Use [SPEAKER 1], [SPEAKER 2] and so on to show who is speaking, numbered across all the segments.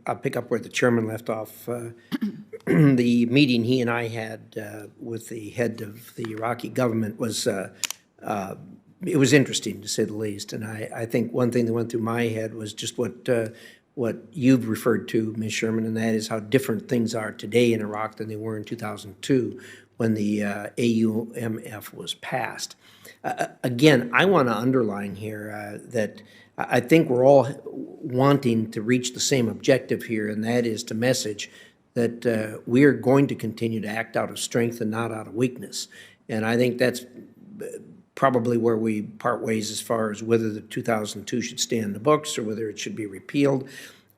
[SPEAKER 1] I'll pick up where the chairman left off. The meeting he and I had with the head of the Iraqi government was, it was interesting to say the least. And I think one thing that went through my head was just what you've referred to, Ms. Sherman, and that is how different things are today in Iraq than they were in 2002 when the AUMF was passed. Again, I want to underline here that I think we're all wanting to reach the same objective here, and that is to message that we are going to continue to act out of strength and not out of weakness. And I think that's probably where we part ways as far as whether the 2002 should stay in the books or whether it should be repealed.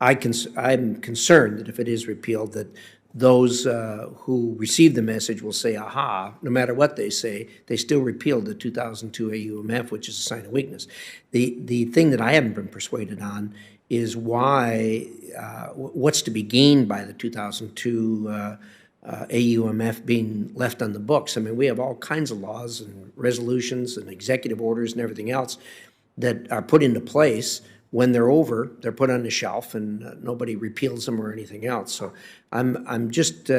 [SPEAKER 1] I'm concerned that if it is repealed, that those who receive the message will say, aha, no matter what they say, they still repealed the 2002 AUMF, which is a sign of weakness. The thing that I haven't been persuaded on is what's to be gained by the 2002 AUMF being left on the books. I mean, we have all kinds of laws and resolutions and executive orders and everything else that are put into place. When they're over, they're put on the shelf, and nobody repeals them or anything else. So I'm just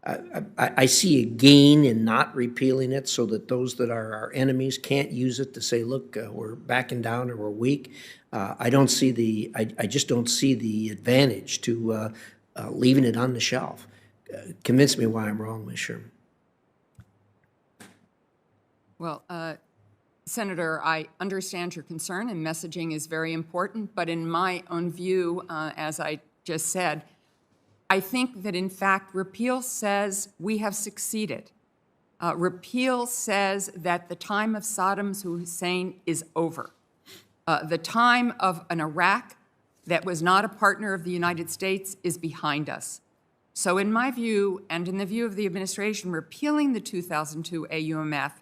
[SPEAKER 1] I see a gain in not repealing it, so that those that are our enemies can't use it to say, look, we're backing down or we're weak. I don't see the I just don't see the advantage to leaving it on the shelf. Convince me why I'm wrong, Ms. Sherman.
[SPEAKER 2] Well, Senator, I understand your concern, and messaging is very important. But in my own view, as I just said, I think that, in fact, repeal says we have succeeded. Repeal says that the time of Saddam Hussein is over. The time of an Iraq that was not a partner of the United States is behind us. So in my view, and in the view of the administration, repealing the 2002 AUMF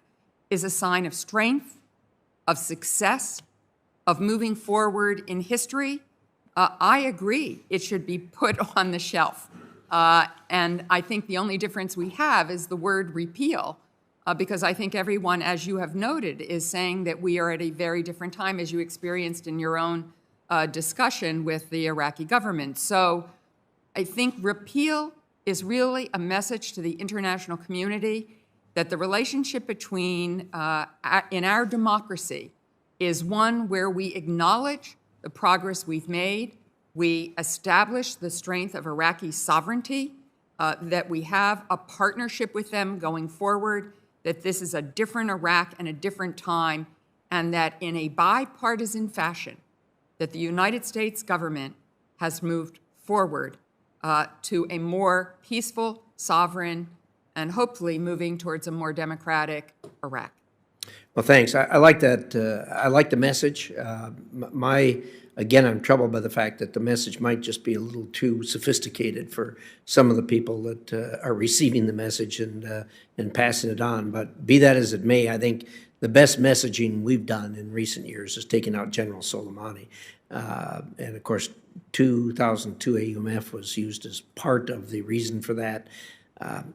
[SPEAKER 2] is a sign of strength, of success, of moving forward in history. I agree it should be put on the shelf. And I think the only difference we have is the word repeal, because I think everyone, as you have noted, is saying that we are at a very different time, as you experienced in your own discussion with the Iraqi government. So I think repeal is really a message to the international community that the relationship between, in our democracy, is one where we acknowledge the progress we've made, we establish the strength of Iraqi sovereignty, that we have a partnership with them going forward, that this is a different Iraq and a different time, and that in a bipartisan fashion, that the United States government has moved forward to a more peaceful, sovereign, and hopefully moving towards a more democratic Iraq.
[SPEAKER 1] Well, thanks. I like that. I like the message. Again, I'm troubled by the fact that the message might just be a little too sophisticated for some of the people that are receiving the message and passing it on. But be that as it may, I think the best messaging we've done in recent years is taking out General Soleimani. And of course, 2002 AUMF was used as part of the reason for that.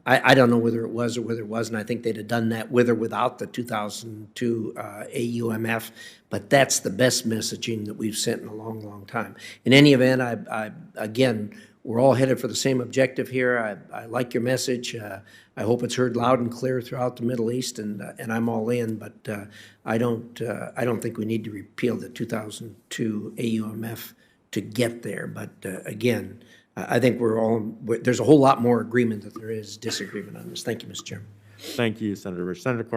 [SPEAKER 1] I don't know whether it was or whether it wasn't. I think they'd have done that with or without the 2002 AUMF, but that's the best messaging that we've sent in a long, long time. In any event, again, we're all headed for the same objective here. I like your message. I hope it's heard loud and clear throughout the Middle East, and I'm all in. But I don't think we need to repeal the 2002 AUMF to get there. But again, I think there's a whole lot more agreement than there is disagreement on this. Thank you, Mr. Chairman.
[SPEAKER 3] Thank you, Senator Risch. Senator Clark.